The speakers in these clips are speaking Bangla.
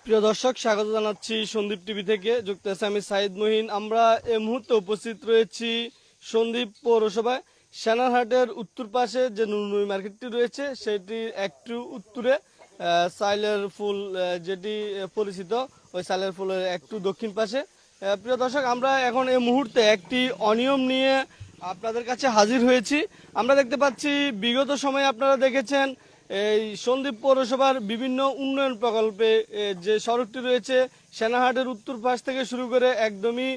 প্রিয় দর্শক, স্বাগত জানাচ্ছি সন্দীপ টিভি থেকে। যুক্ত আছে আমি সাইদ মহিন। আমরা এই মুহূর্তে উপস্থিত রয়েছি সন্দ্বীপ পৌরসভায় সেনারহাটের উত্তর পাশে যে নুননুই মার্কেটটি রয়েছে সেটির একটু উত্তরে সাইলের ফুল যেটি পরিচিত, ওই সাইলের ফুলের একটু দক্ষিণ পাশে। প্রিয় দর্শক, আমরা এখন এই মুহূর্তে একটি অনিয়ম নিয়ে আপনাদের কাছে হাজির হয়েছি। আমরা দেখতে পাচ্ছি বিগত সময়ে আপনারা দেখেছেন এই সন্দ্বীপ পৌরসভার বিভিন্ন উন্নয়ন প্রকল্পে যে সড়কটি রয়েছে সেনাহাটের উত্তর পাশ থেকে শুরু করে একদমই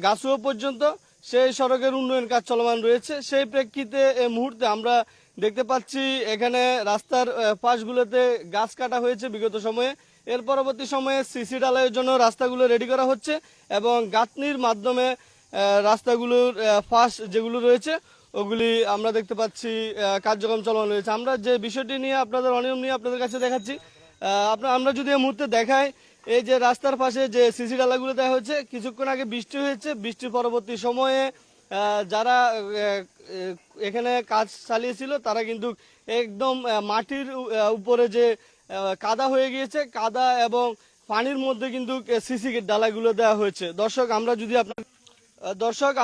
গাছুয়া পর্যন্ত সেই সড়কের উন্নয়ন কাজ চলমান রয়েছে। সেই প্রেক্ষিতে এই মুহূর্তে আমরা দেখতে পাচ্ছি এখানে রাস্তার পাশগুলোতে গাছ কাটা হয়েছে বিগত সময়ে। এর পরবর্তী সময়ে সিসি ঢালাইয়ের জন্য রাস্তাগুলো রেডি করা হচ্ছে এবং গাঁথনির মাধ্যমে রাস্তাগুলোর ফাঁস যেগুলো রয়েছে ওগুলি আমরা দেখতে পাচ্ছি কার্যক্রম চলমান রয়েছে। আমরা যে বিষয়টি নিয়ে আপনাদের অনিয়ম নিয়ে আপনাদের কাছে দেখাচ্ছি, আমরা যদি এই মুহূর্তে দেখাই, এই যে রাস্তার পাশে যে সিসি ডালাগুলো দেওয়া হয়েছে, কিছুক্ষণ আগে বৃষ্টি হয়েছে, বৃষ্টির পরবর্তী সময়ে যারা এখানে কাজ চালিয়েছিল তারা কিন্তু একদম মাটির উপরে যে কাদা হয়ে গিয়েছে, কাদা এবং পানির মধ্যে কিন্তু সিসি ডালাগুলো দেওয়া হয়েছে। দর্শক,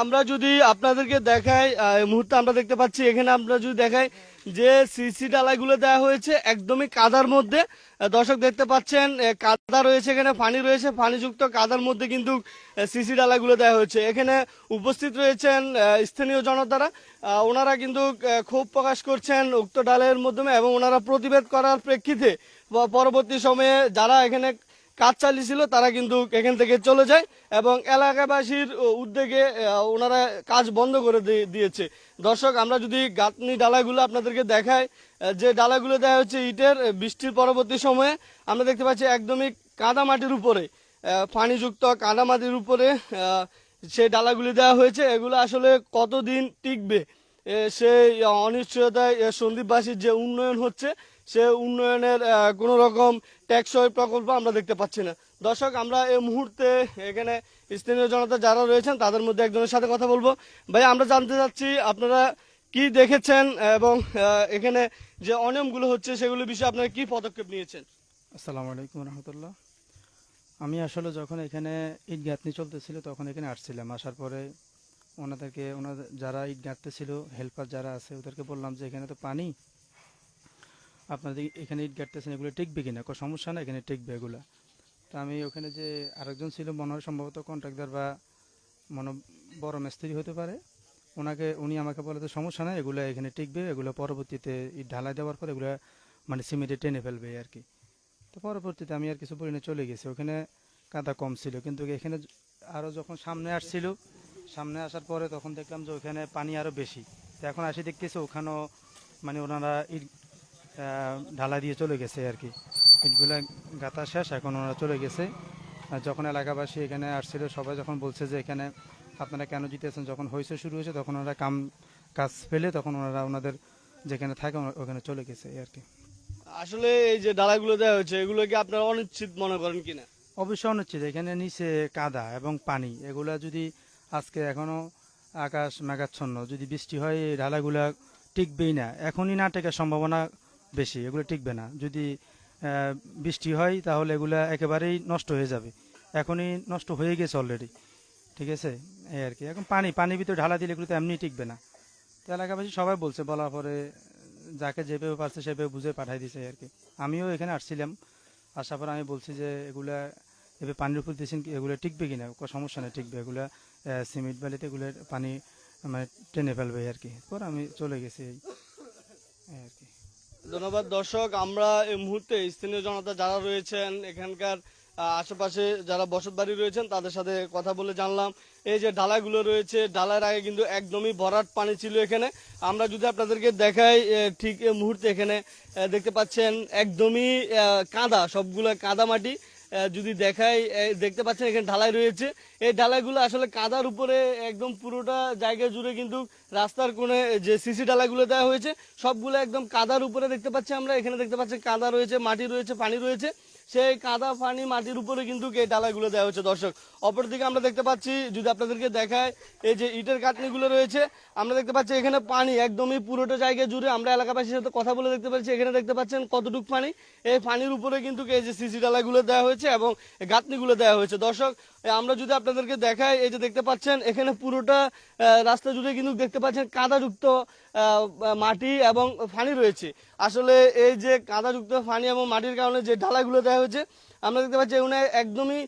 আমরা যদি আপনাদেরকে দেখাই, এই মুহূর্তে আমরা দেখতে পাচ্ছি এখানে আমরা যদি দেখাই যে সিসি ডালাগুলো দেওয়া হয়েছে একদমই কাদার মধ্যে। দর্শক দেখতে পাচ্ছেন কাদা রয়েছে, এখানে পানি রয়েছে, পানিযুক্ত কাদার মধ্যে কিন্তু সিসি ডালাগুলো দেওয়া হয়েছে। এখানে উপস্থিত রয়েছেন স্থানীয় জনতারা, ওনারা কিন্তু ক্ষোভ প্রকাশ করছেন উক্ত ডালের মাধ্যমে এবং ওনারা প্রতিবাদ করার প্রেক্ষিতে পরবর্তী সময়ে যারা এখানে কাজ চালিয়েছিল তারা কিন্তু এখান থেকে চলে যায় এবং এলাকাবাসীর উদ্যোগে ওনারা কাজ বন্ধ করে দিয়েছে। দর্শক, আমরা যদি গাঁথনি ডালাগুলো আপনাদেরকে দেখাই, যে ডালাগুলো দেওয়া হচ্ছে ইটের, বৃষ্টির পরবর্তী সময়ে আমরা দেখতে পাচ্ছি একদমই কাদা মাটির উপরে, পানিযুক্ত কাদা মাটির উপরে সেই ডালাগুলি দেওয়া হয়েছে। এগুলো আসলে কতদিন টিকবে সেই অনিশ্চয়তায় সন্দ্বীপবাসীর যে উন্নয়ন হচ্ছে সে উন্নয়নের কোনো রকম টেকসই প্রকল্প আমরা দেখতে পাচ্ছি না। দর্শক, আমরা এই মুহূর্তে এখানে স্থানীয় জনতা যারা রয়েছেন তাদের মধ্যে একজনের সাথে কথা বলবো। ভাই, আমরা জানতে চাচ্ছি আপনারা কি দেখেছেন এবং এখানে যে অনিয়মগুলো হচ্ছে সেগুলোর বিষয়ে আপনারা কি পদক্ষেপ নিয়েছেন? আসসালামু আলাইকুম রহমতুল্লাহ। আমি আসলে যখন এখানে ইট গাঁথনি চলতেছিল তখন এখানে আসছিলাম। আসার পরে ওনাদের যারা ইট গাঁথতেছিল, হেল্পার যারা আছে, ওদেরকে বললাম যে এখানে তো পানি, আপনাদের এখানে ইট গাঁথতেছেন, এগুলো টিকবে কিনা? সমস্যা না, এখানে টিকবে এগুলো। তো আমি ওখানে যে আরেকজন ছিল, মনে হয় সম্ভবত কন্ট্রাক্টর বা মনে বড় মিস্ত্রি হতে পারে, উনি আমাকে বলে তো সমস্যা নাই, এগুলো এখানে টিকবে, এগুলো পরবর্তীতে ইট ঢালাই দেওয়ার পর এগুলো মানে সিমেন্টে টেনে ফেলবে আর কি। তো পরবর্তীতে আমি আর কিছু বলি না, চলে গেছি। ওখানে কাদা কম ছিল, কিন্তু এখানে আরও যখন সামনে আসার পরে তখন দেখলাম যে ওখানে পানি আরও বেশি। তো এখন আসি দেখতেছি ওখানেও মানে ওনারা ইট ঢালা দিয়ে চলে গেছে আর কি। ইটগুলো গাঁথা শেষ, এখন ওনারা চলে গেছে। আর যখন এলাকাবাসী এখানে আসছিল সবাই যখন বলছে যে এখানে আপনারা কেন জিতেছেন, যখন হয়েছে শুরু হয়েছে তখন ওনারা কাজ ফেলে তখন ওনাদের যেখানে থাকে ওখানে চলে গেছে আর কি। আসলে এই যে ডালাগুলো দেওয়া হয়েছে এগুলো কি আপনারা অনিশ্চিত মনে করেন কিনা? অবশ্যই অনুচ্ছেদ, এখানে নিচে কাদা এবং পানি, এগুলা যদি আজকে এখনো আকাশ মেঘাচ্ছন্ন, যদি বৃষ্টি হয় এই ঢালাগুলা টিকবেই না। এখনই না টেকার সম্ভাবনা বেশি, এগুলো টিকবে না। যদি বৃষ্টি হয় তাহলে এগুলা একেবারেই নষ্ট হয়ে যাবে, এখনই নষ্ট হয়ে গেছে অলরেডি। ঠিক আছে, এই আর কি। এখন পানির ভিতরে ঢালা দিলে এগুলো তো এমনি টিকবে না। তো এলাকাবাসী সবাই বলছে, বলার পরে যাকে যেভাবে পারছে সেভাবে বুঝে পাঠাই দিছে আর কি। আমিও এখানে আসছিলাম, আসার পর আমি বলছি যে এগুলা এবার পানির উপর দিয়েছেন, এগুলো টিকবে কিনা? সমস্যা নেই, টিকবে, এগুলা সিমেন্ট বালিতে এগুলো পানি মানে টেনে ফেলবে আর কি। পর আমি চলে গেছি এই আর কি। ধন্যবাদ। দর্শক, আমরা এই মুহূর্তে স্থানীয় জনতা যারা রয়েছেন এখানকার আশেপাশে যারা বসত বাড়ি রয়েছেন তাদের সাথে কথা বলে জানলাম এই যে ডালাগুলো রয়েছে, ডালার আগে কিন্তু একদমই ভরাট পানি ছিল এখানে। আমরা যদি আপনাদেরকে দেখাই, ঠিক এই মুহূর্তে এখানে দেখতে পাচ্ছেন একদমই কাদা, সবগুলো কাদা মাটি। যদি দেখাই, দেখতে পাচ্ছেন এখানে ঢালাই রয়েছে। এই ঢালাইগুলো আসলে কাদার উপরে একদম পুরোটা জায়গা জুড়ে কিন্তু রাস্তার কোণে যে সিসি ঢালাইগুলো দেওয়া হয়েছে সবগুলো একদম কাদার উপরে দেখতে পাচ্ছি আমরা। এখানে দেখতে পাচ্ছি কাদা রয়েছে, মাটি রয়েছে, পানি রয়েছে। সেই কাদা পানি মাটির উপরে কিন্তু এই ডালাগুলো দেওয়া হচ্ছে দর্শক। অপরদিকে আমরা দেখতে পাচ্ছি, যদি আপনাদেরকে দেখায়, এই যে ইটের গাঁথনিগুলো রয়েছে, আমরা দেখতে পাচ্ছি এখানে পানি একদমই পুরোটা জায়গা জুড়ে। আমরা এলাকাবাসীর সাথে কথা বলে দেখতে পাচ্ছি এখানে দেখতে পাচ্ছেন কতটুকু পানি। এই পানির উপরে কিন্তু এই যে সিসি ডালাগুলো দেওয়া হয়েছে এবং গাঁথনিগুলো দেওয়া হয়েছে দর্শক। আমরা যদি আপনাদেরকে দেখাই, এই যে দেখতে পাচ্ছেন এখানে পুরোটা রাস্তা জুড়ে কিন্তু দেখতে পাচ্ছেন কাদাযুক্ত মাটি এবং পানি রয়েছে। আসলে এই যে কাদাযুক্ত পানি এবং মাটির কারণে যে ঢালাইগুলো দেওয়া হয়েছে, আমরা দেখতে পাচ্ছি এগুলো একদমই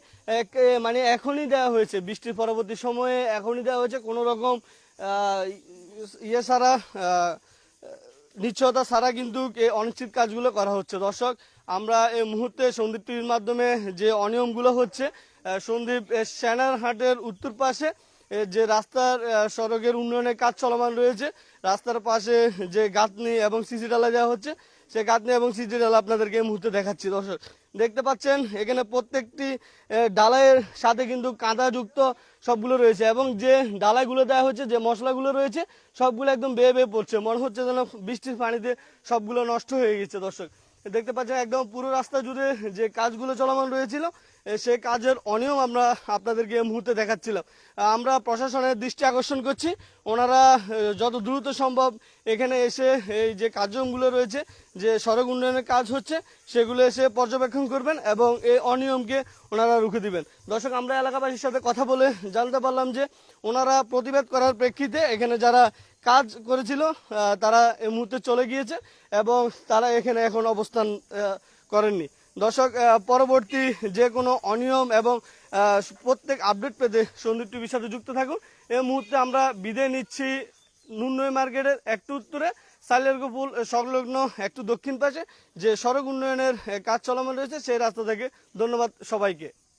মানে এখনই দেওয়া হয়েছে, বৃষ্টির পরবর্তী সময়ে এখনই দেওয়া হয়েছে, কোনো রকম ইয়ে ছাড়া, নিশ্চয়তা ছাড়া কিন্তু এই অনিশ্চিত কাজগুলো করা হচ্ছে দর্শক। আমরা এই মুহূর্তে সন্দীপ টিভির মাধ্যমে যে অনিয়মগুলো হচ্ছে, সন্দীপ সেনারহাটের উত্তর পাশে যে রাস্তার সড়কের উন্নয়নের কাজ চলমান রয়েছে, রাস্তার পাশে যে গাঁথনি এবং সিসি ডালা দেওয়া হচ্ছে, সেই গাঁথনি এবং সিসি ডালা আপনাদেরকে এই মুহূর্তে দেখাচ্ছি দর্শক। দেখতে পাচ্ছেন এখানে প্রত্যেকটি ডালাইয়ের সাথে কিন্তু কাদাযুক্ত সবগুলো রয়েছে এবং যে ডালাইগুলো দেওয়া হচ্ছে, যে মশলাগুলো রয়েছে, সবগুলো একদম বেয়ে বেয়ে পড়ছে, মনে হচ্ছে যেন বৃষ্টির পানিতে সবগুলো নষ্ট হয়ে গেছে দর্শক। দেখতে পাচ্ছেন একদম পুরো রাস্তা জুড়ে যে কাজগুলো চলমান রয়েছিল, সেই কাজের অনিয়ম আমরা আপনাদেরকে এই মুহূর্তে দেখাচ্ছিলাম। আমরা প্রশাসনের দৃষ্টি আকর্ষণ করছি, ওনারা যত দ্রুত সম্ভব এখানে এসে এই যে কার্যক্রমগুলো রয়েছে, যে সড়ক উন্নয়নের কাজ হচ্ছে, সেগুলো এসে পর্যবেক্ষণ করবেন এবং এই অনিয়মকে ওনারা রুখে দিবেন দর্শক। আমরা এলাকাবাসীর সাথে কথা বলে জানতে পারলাম যে ওনারা প্রতিবাদ করার প্রেক্ষিতে এখানে যারা কাজ করেছিল তারা এই মুহূর্তে চলে গিয়েছে এবং তারা এখানে এখন অবস্থান করেননি দর্শক। পরবর্তী যে কোনো অনিয়ম এবং প্রত্যেক আপডেট পেতে সন্দীপ টিভির সাথে যুক্ত থাকুন। এই মুহূর্তে আমরা বিদায় নিচ্ছি নুনই মার্কেটের একটু উত্তরে সাইলেরগোপুল সংলগ্ন একটু দক্ষিণ পাশে যে সড়ক উন্নয়নের কাজ চলমান রয়েছে, সেই রাস্তা থেকে। ধন্যবাদ সবাইকে।